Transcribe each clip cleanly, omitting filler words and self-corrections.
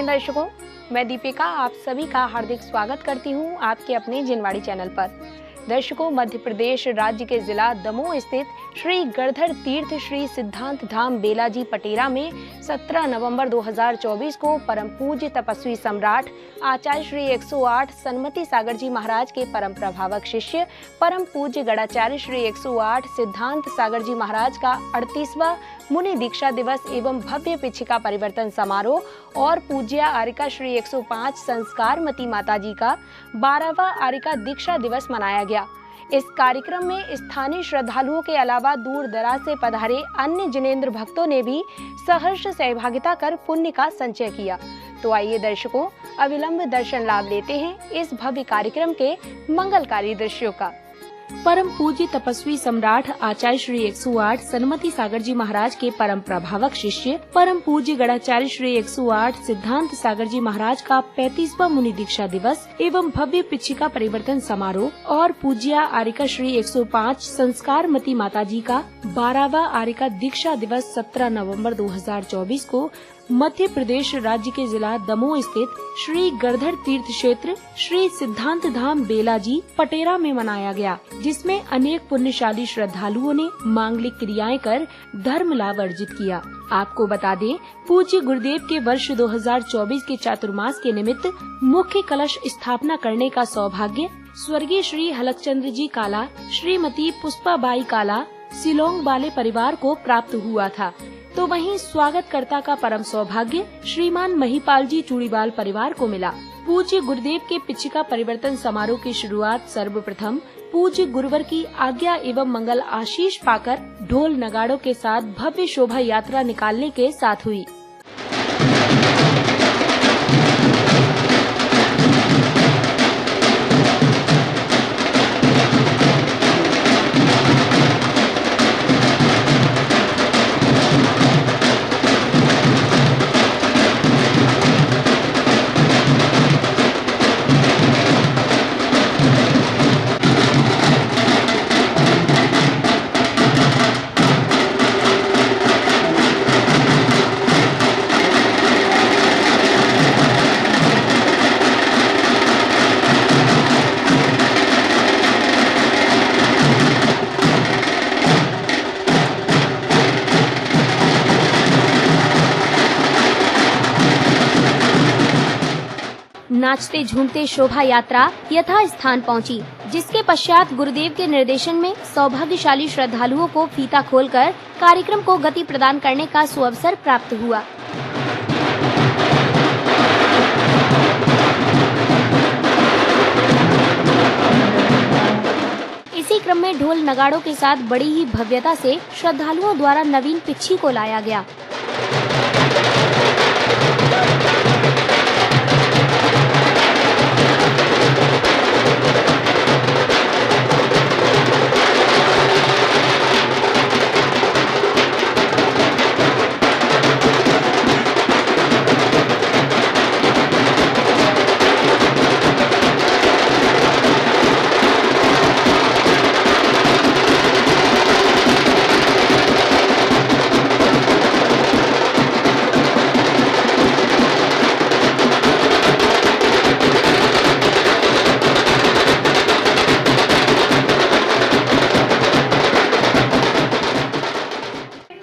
नमस्ते दर्शकों, मैं दीपिका आप सभी का हार्दिक स्वागत करती हूं आपके अपने जिनवाड़ी चैनल पर। दर्शकों, मध्य प्रदेश राज्य के जिला दमोह स्थित श्री गड़धर तीर्थ श्री सिद्धांत धाम बेलाजी पटेरा में 17 नवंबर 2024 को परम पूज्य तपस्वी सम्राट आचार्य श्री 108 सन्मति सागर जी महाराज के परम प्रभावक शिष्य परम पूज्य गणाचार्य श्री 108 सिद्धांत सागर जी महाराज का 38वां मुनि दीक्षा दिवस एवं भव्य पिछिका परिवर्तन समारोह और पूज्य आरिका श्री 105 संस्कारमती माता जी का 12वां आरिका दीक्षा दिवस मनाया गया। इस कार्यक्रम में स्थानीय श्रद्धालुओं के अलावा दूर दराज से पधारे अन्य जिनेंद्र भक्तों ने भी सहर्ष सहभागिता कर पुण्य का संचय किया। तो आइए दर्शकों, अविलंब दर्शन लाभ लेते हैं इस भव्य कार्यक्रम के मंगलकारी दृश्यों का। परम पूज्य तपस्वी सम्राट आचार्य श्री 108 सन्मति सागर जी महाराज के परम प्रभावक शिष्य परम पूज्य गणाचार्य श्री 108 सिद्धांत सागर जी महाराज का 35वां मुनि दीक्षा दिवस एवं भव्य पिछिका परिवर्तन समारोह और पूज्य आरिका श्री 105 संस्कारमती माता जी का 12वां आरिका दीक्षा दिवस 17 नवंबर 2024 को मध्य प्रदेश राज्य के जिला दमोह स्थित श्री गड़धर तीर्थ क्षेत्र श्री सिद्धांत धाम बेलाजी पटेरा में मनाया गया, जिसमें अनेक पुण्यशाली श्रद्धालुओं ने मांगलिक क्रियाएं कर धर्म लाभ अर्जित किया। आपको बता दें, पूज्य गुरुदेव के वर्ष 2024 के चातुर्मास के निमित्त मुख्य कलश स्थापना करने का सौभाग्य स्वर्गीय श्री हलकचंद्र जी काला, श्रीमती पुष्पाबाई काला, सिलोंग वाले परिवार को प्राप्त हुआ था। तो वहीं स्वागतकर्ता का परम सौभाग्य श्रीमान महिपाल जी चूड़ीवाल परिवार को मिला। पूज्य गुरुदेव के पिछिका परिवर्तन समारोह की शुरुआत सर्वप्रथम पूज्य गुरुवर की आज्ञा एवं मंगल आशीष पाकर ढोल नगाड़ों के साथ भव्य शोभा यात्रा निकालने के साथ हुई। नाचते झूमते शोभा यात्रा यथा स्थान पहुंची, जिसके पश्चात गुरुदेव के निर्देशन में सौभाग्यशाली श्रद्धालुओं को फीता खोलकर कार्यक्रम को गति प्रदान करने का सुअवसर प्राप्त हुआ। इसी क्रम में ढोल नगाड़ों के साथ बड़ी ही भव्यता से श्रद्धालुओं द्वारा नवीन पिच्छी को लाया गया।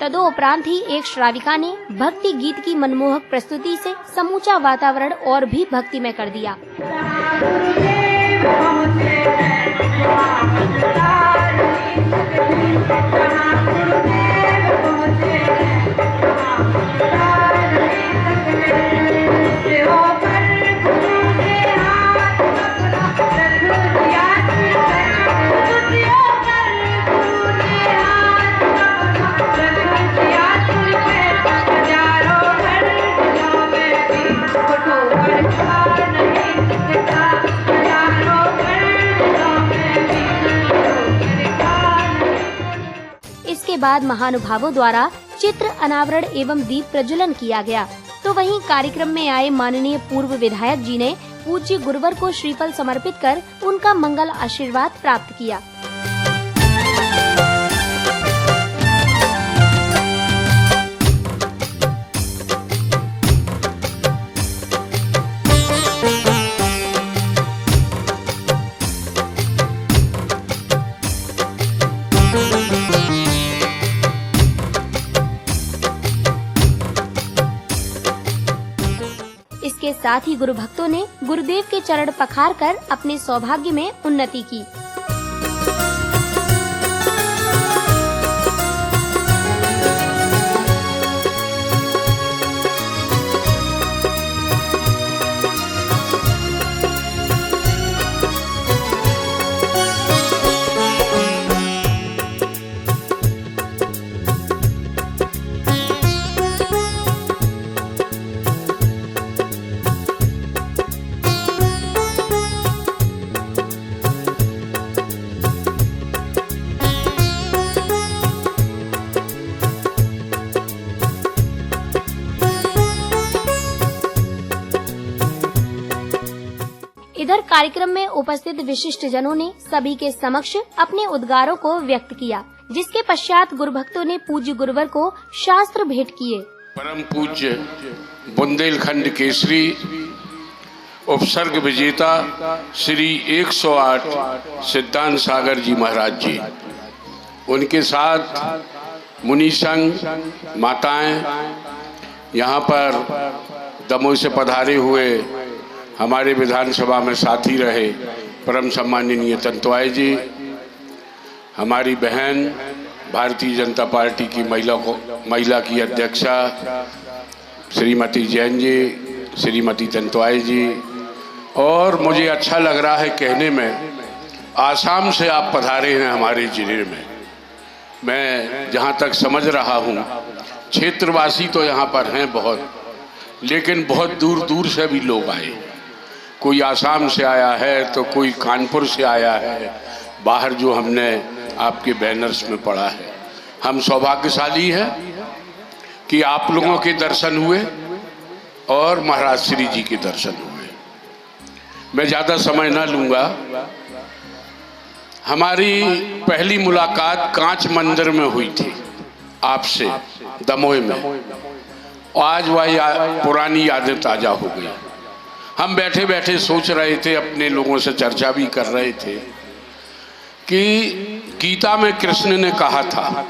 तदोपरांत ही एक श्राविका ने भक्ति गीत की मनमोहक प्रस्तुति से समूचा वातावरण और भी भक्तिमय कर दिया। इसके बाद महानुभावों द्वारा चित्र अनावरण एवं दीप प्रज्वलन किया गया। तो वहीं कार्यक्रम में आए माननीय पूर्व विधायक जी ने पूज्य गुरुवर को श्रीफल समर्पित कर उनका मंगल आशीर्वाद प्राप्त किया। साथ ही गुरु भक्तों ने गुरुदेव के चरण पखार कर अपने सौभाग्य में उन्नति की। इधर कार्यक्रम में उपस्थित विशिष्ट जनों ने सभी के समक्ष अपने उद्गारों को व्यक्त किया, जिसके पश्चात गुरु भक्तों ने पूज्य गुरुवर को शास्त्र भेंट किए। परम पूज्य बुंदेलखंड केसरी उपसर्ग विजेता श्री 108 सिद्धांत सागर जी महाराज जी, उनके साथ मुनि संघ माताएं, यहाँ पर दमोह से पधारे हुए हमारे विधानसभा में साथी रहे परम सम्माननीय तंतुआई जी, हमारी बहन भारतीय जनता पार्टी की महिला की अध्यक्षा श्रीमती जैन जी, श्रीमती तंतुआई जी, और मुझे अच्छा लग रहा है कहने में, आसाम से आप पधारे हैं हमारे जिले में। मैं जहाँ तक समझ रहा हूँ क्षेत्रवासी तो यहाँ पर हैं बहुत, लेकिन बहुत दूर दूर से भी लोग आए। कोई आसाम से आया है तो कोई कानपुर से आया है, बाहर जो हमने आपके बैनर्स में पढ़ा है। हम सौभाग्यशाली हैं कि आप लोगों के दर्शन हुए और महाराज श्री जी के दर्शन हुए। मैं ज़्यादा समय ना लूँगा। हमारी पहली मुलाकात कांच मंदिर में हुई थी आपसे दमोह में। आज वह पुरानी यादें ताज़ा हो गई। हम बैठे बैठे सोच रहे थे, अपने लोगों से चर्चा भी कर रहे थे कि गीता में कृष्ण ने कहा था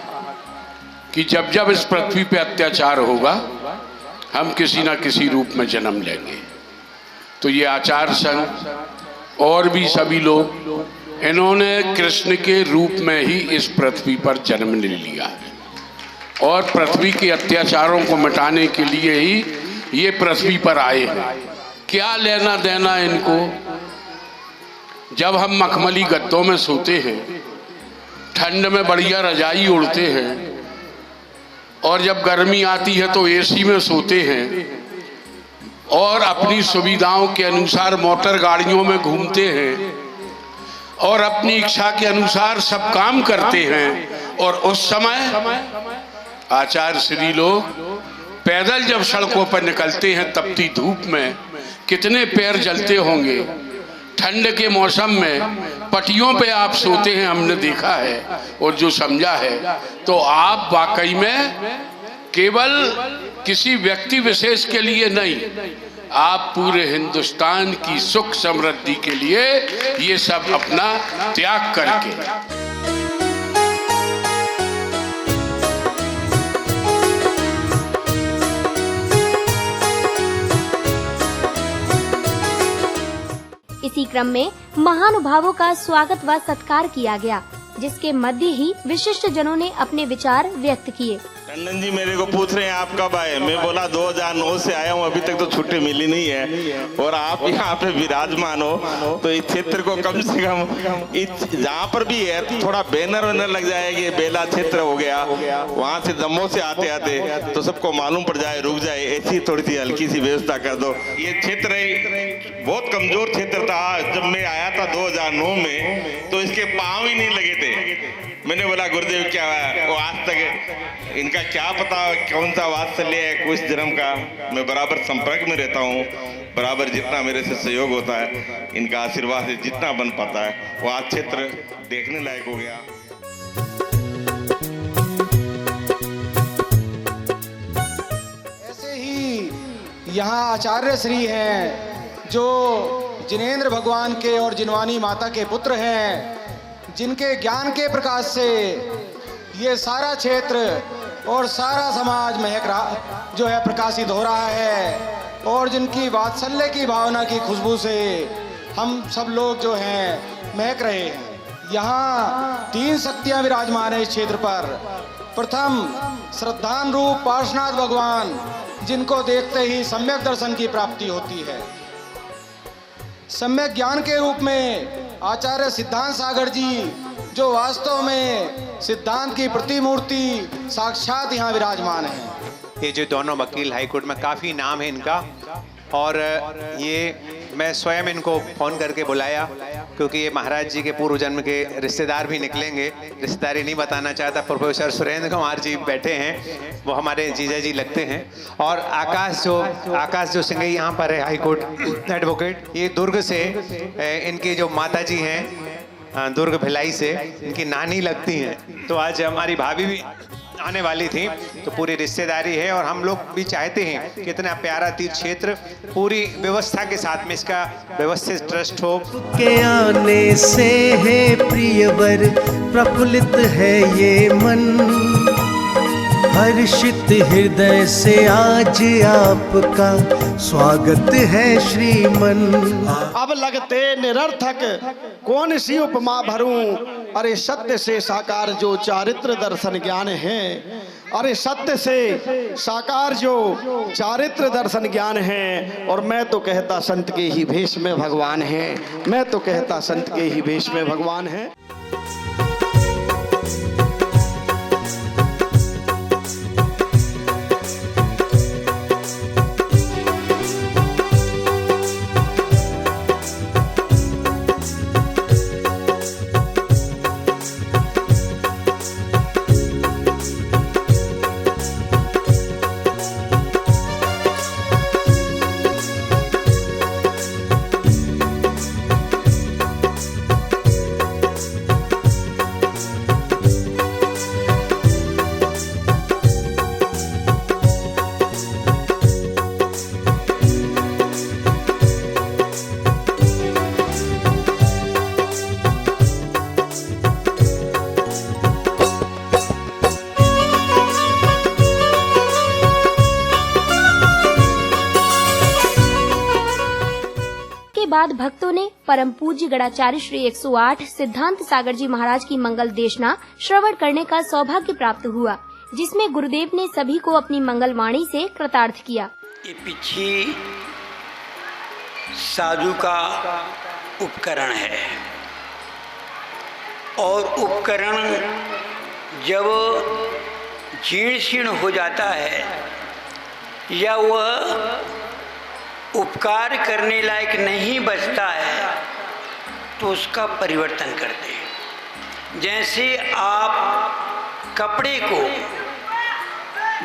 कि जब जब इस पृथ्वी पे अत्याचार होगा हम किसी न किसी रूप में जन्म लेंगे। तो ये आचार संघ और भी सभी लोग, इन्होंने कृष्ण के रूप में ही इस पृथ्वी पर जन्म ले लिया है और पृथ्वी के अत्याचारों को मिटाने के लिए ही ये पृथ्वी पर आए हैं। क्या लेना देना इनको। जब हम मखमली गद्दों में सोते हैं, ठंड में बढ़िया रजाई ओढ़ते हैं, और जब गर्मी आती है तो एसी में सोते हैं, और अपनी सुविधाओं के अनुसार मोटर गाड़ियों में घूमते हैं, और अपनी इच्छा के अनुसार सब काम करते हैं। और उस समय आचार्य श्री लोग पैदल जब सड़कों पर निकलते हैं तपती धूप में, कितने पैर जलते होंगे। ठंड के मौसम में पटियों पे आप सोते हैं, हमने देखा है और जो समझा है। तो आप वाकई में केवल किसी व्यक्ति विशेष के लिए नहीं, आप पूरे हिंदुस्तान की सुख समृद्धि के लिए ये सब अपना त्याग करके। इसी क्रम में महानुभावों का स्वागत व सत्कार किया गया, जिसके मध्य ही विशिष्ट जनों ने अपने विचार व्यक्त किए। टंडन जी मेरे को पूछ रहे हैं आप कब आए। मैं बोला 2009 से आया हूँ, अभी तक तो छुट्टी मिली नहीं है। और आप यहाँ पे विराजमान हो तो इस क्षेत्र को कम से कम जहाँ पर भी है तो थोड़ा बैनर वैनर लग जाए कि बेला क्षेत्र हो गया, वहाँ से दमोह से आते आते तो सबको मालूम पड़ जाए, रुक जाए, ऐसी थोड़ी सी हल्की सी व्यवस्था कर दो। ये क्षेत्र बहुत कमजोर क्षेत्र था। जब मैं आया था 2009 में तो इसके पाँव ही नहीं लगे थे। मैंने बोला गुरुदेव क्या है, वो आज तक इनका क्या पता कौन सा वात्सल्य है कुछ जन्म का। मैं बराबर संपर्क में रहता हूँ, बराबर जितना मेरे से सहयोग होता है, इनका आशीर्वाद से जितना बन पाता है, वो आज क्षेत्र देखने लायक हो गया। ऐसे ही यहाँ आचार्य श्री हैं जो जिनेंद्र भगवान के और जिनवानी माता के पुत्र हैं, जिनके ज्ञान के प्रकाश से ये सारा क्षेत्र और सारा समाज महक रहा जो है प्रकाशित हो रहा है। और जिनकी वात्सल्य की भावना की खुशबू से हम सब लोग जो हैं महक रहे हैं। यहाँ 3 शक्तियाँ विराजमान है इस क्षेत्र पर। प्रथम श्रद्धान रूप पार्श्वनाथ भगवान, जिनको देखते ही सम्यक दर्शन की प्राप्ति होती है। सम्यक ज्ञान के रूप में आचार्य सिद्धांत सागर जी, जो वास्तव में सिद्धांत की प्रतिमूर्ति साक्षात यहाँ विराजमान है। ये जो दोनों वकील हाईकोर्ट में काफ़ी नाम है इनका, और ये मैं स्वयं इनको फ़ोन करके बुलाया क्योंकि ये महाराज जी के पूर्व जन्म के रिश्तेदार भी निकलेंगे। रिश्तेदारी नहीं बताना चाहता। प्रोफेसर सुरेंद्र कुमार जी बैठे हैं, वो हमारे जीजा जी लगते हैं। और आकाश जो सिंह यहाँ पर है हाईकोर्ट एडवोकेट, ये दुर्ग से इनकी जो माता जी हैं दुर्ग भिलाई से, इनकी नानी लगती हैं। तो आज हमारी भाभी भी आने वाली थी, तो पूरी रिश्तेदारी है। और हम लोग भी चाहते हैं कि इतना प्यारा तीर्थ क्षेत्र पूरी व्यवस्था के साथ में इसका व्यवस्थित ट्रस्ट हो। के आने से है प्रियवर प्रफुल्लित है ये मन, हर्षित हृदय से आज आपका स्वागत है श्रीमन। अब लगते निरर्थक कौन सी उपमा भरूं, अरे सत्य से साकार जो चारित्र दर्शन ज्ञान है, अरे सत्य से साकार जो चारित्र दर्शन ज्ञान है। और मैं तो कहता संत के ही भेष में भगवान है, मैं तो कहता संत के ही भेष में भगवान है। बाद भक्तों ने परम पूज्य गणाचार्य श्री 108 सिद्धांत सागर जी महाराज की मंगल देशना श्रवण करने का सौभाग्य प्राप्त हुआ, जिसमें गुरुदेव ने सभी को अपनी मंगल वाणी से कृतार्थ किया। ये पीछे साधु का उपकरण है, और उपकरण जब जीर्ण शीर्ण हो जाता है या वह उपकार करने लायक नहीं बचता है तो उसका परिवर्तन करते हैं। जैसे आप कपड़े को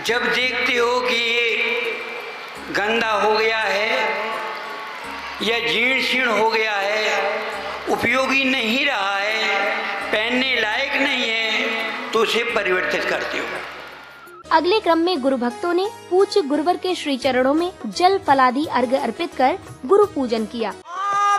जब देखते हो कि ये गंदा हो गया है या जीर्ण शीर्ण हो गया है, उपयोगी नहीं रहा है, पहनने लायक नहीं है, तो उसे परिवर्तित करते हो। अगले क्रम में गुरु भक्तों ने पूज्य गुरुवर के श्री चरणों में जल फलादि अर्घ्य अर्पित कर गुरु पूजन किया।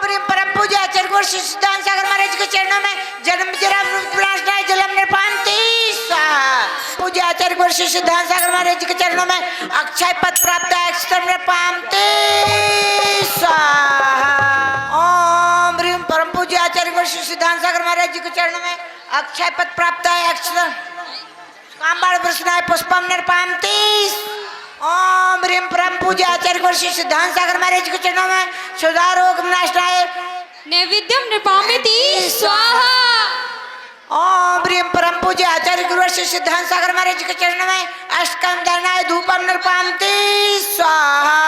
परम पूज्य आचार्य गुरु सिद्धांत सागर महाराज के चरणों में जलम निर्पांति स्वाहा। पूज्य आचार्य गुरु सिद्धांत सागर महाराज के चरणों में अक्षय पद प्राप्त है, अक्षतम निर्पांति स्वाहा। ओम ह्रीम परम पूज्य आचार्य गुरु सिद्धांत सागर महाराज के चरणों में अक्षय पद प्राप्त है, अक्षतम कांबाड़ प्रश्नाय पुष्पम निर्पांति। ओम ह्रीम परम पूज्य आचार्य गुरु सिद्धांत सागर महाराज के चरणों में सुधारोग नाशनाय नैवेद्यम निर्पामिति स्वाहा। ओम ह्रीम परम पूज्य आचार्य गुरु सिद्धांत सागर महाराज के चरणों में अष्टकम दानाय धूपम निर्पामिति स्वाहा।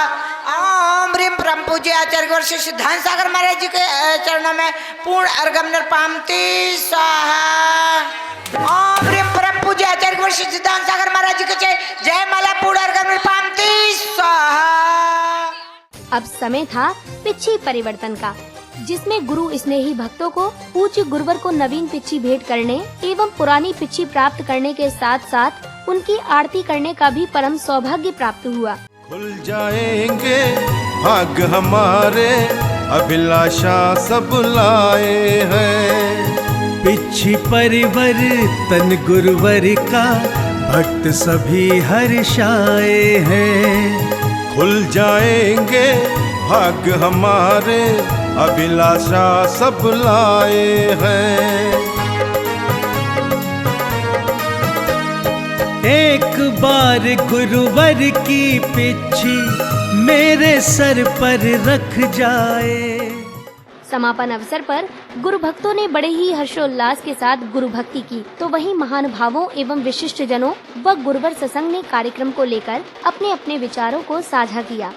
ओम ह्रीम परम पूज्य आचार्य गुरु सिद्धांत सागर महाराज के चरणों में पूर्ण अर्घम निर्पामिति स्वाहा। ओम ह्रीम परम पूज्य आचार्य गुरु सिद्धांत सागर महाराज के जय माला पूर्ण अर्घम निर्पामिति स्वाहा। अब समय था पिच्छी परिवर्तन का, जिसमें गुरु स्नेही भक्तों को पूज्य गुरुवर को नवीन पिच्छी भेंट करने एवं पुरानी पिच्छी प्राप्त करने के साथ साथ उनकी आरती करने का भी परम सौभाग्य प्राप्त हुआ। खुल जाएंगे भाग्य हमारे, अभिलाषा सब लाए हैं। पिच्छी परिवर्तन गुरुवर का भक्त सभी हर्षाए हैं। खुल जाएंगे भाग्य हमारे, अभिलाषा सब लाए हैं। एक बार गुरुवर की पिच्छी मेरे सर पर रख जाए। समापन अवसर पर गुरु भक्तों ने बड़े ही हर्षोल्लास के साथ गुरु भक्ति की, तो वहीं महानुभावों एवं विशिष्ट जनों व गुरुवर सत्संग ने कार्यक्रम को लेकर अपने अपने विचारों को साझा किया।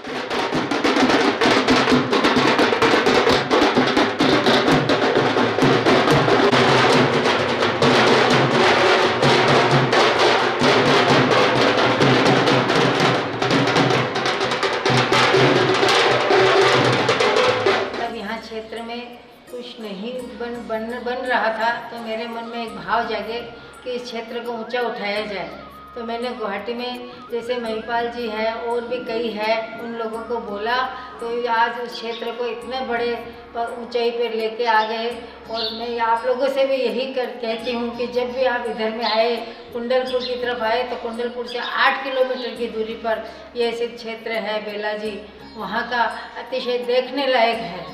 क्षेत्र में कुछ नहीं बन रहा था, तो मेरे मन में एक भाव जागे कि इस क्षेत्र को ऊंचा उठाया जाए। तो मैंने गुवाहाटी में जैसे महिपाल जी है और भी कई है, उन लोगों को बोला, तो आज उस क्षेत्र को इतने बड़े ऊंचाई पर लेके आ गए। और मैं आप लोगों से भी यही कहती हूँ कि जब भी आप इधर में आए, कुंडलपुर की तरफ आए, तो कुंडलपुर से 8 किलोमीटर की दूरी पर ये ऐसे क्षेत्र है बेला जी, वहाँ का अतिशय देखने लायक है,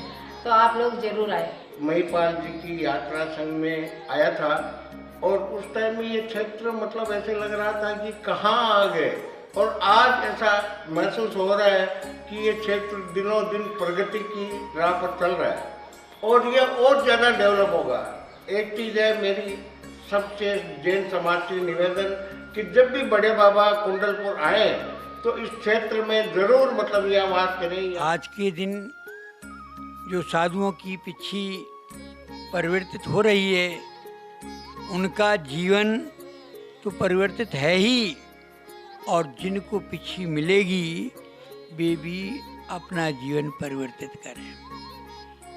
तो आप लोग जरूर आए। महिपाल जी की यात्रा संघ में आया था और उस टाइम में ये क्षेत्र मतलब ऐसे लग रहा था कि कहाँ आ गए, और आज ऐसा महसूस हो रहा है कि ये क्षेत्र दिनों दिन प्रगति की राह पर चल रहा है और ये और ज़्यादा डेवलप होगा। एक चीज़ है मेरी सबसे जैन समाज की निवेदन कि जब भी बड़े बाबा कुंडलपुर आए तो इस क्षेत्र में ज़रूर मतलब यह वास करें। आज के दिन जो साधुओं की पिच्छी परिवर्तित हो रही है, उनका जीवन तो परिवर्तित है ही, और जिनको पिच्छी मिलेगी वे भी अपना जीवन परिवर्तित करें।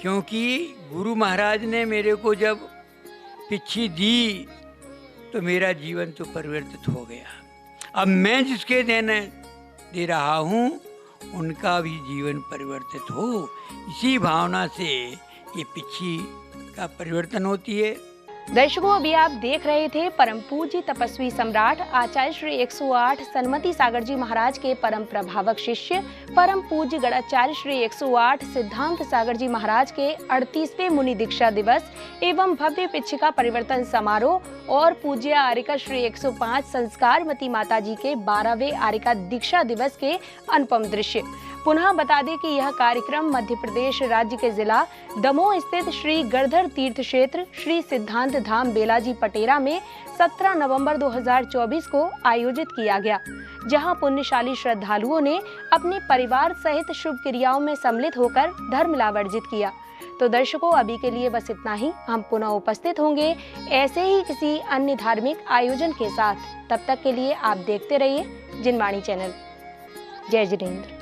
क्योंकि गुरु महाराज ने मेरे को जब पिच्छी दी तो मेरा जीवन तो परिवर्तित हो गया। अब मैं जिसके देने दे रहा हूँ उनका भी जीवन परिवर्तित हो, इसी भावना से ये पिच्छी का परिवर्तन होती है। दर्शकों, अभी आप देख रहे थे परम पूज्य तपस्वी सम्राट आचार्य श्री 108 सन्मति सागर जी महाराज के परम प्रभावक शिष्य परम पूज्य गणाचार्य श्री 108 सिद्धांत सागर जी महाराज के 38वें मुनि दीक्षा दिवस एवं भव्य पिच्छिका परिवर्तन समारोह और पूज्य आर्यका श्री 105 संस्कारमती माता जी के 12वें आर्यका दीक्षा दिवस के अनुपम दृश्य। पुनः बता दें कि यह कार्यक्रम मध्य प्रदेश राज्य के जिला दमोह स्थित श्री गढ़धर तीर्थ क्षेत्र श्री सिद्धांत धाम बेलाजी पटेरा में 17 नवंबर 2024 को आयोजित किया गया, जहां पुण्यशाली श्रद्धालुओं ने अपने परिवार सहित शुभ क्रियाओं में सम्मिलित होकर धर्म लाभ अर्जित किया। तो दर्शकों, अभी के लिए बस इतना ही। हम पुनः उपस्थित होंगे ऐसे ही किसी अन्य धार्मिक आयोजन के साथ। तब तक के लिए आप देखते रहिए जिनवाणी चैनल। जय जिनेंद्र।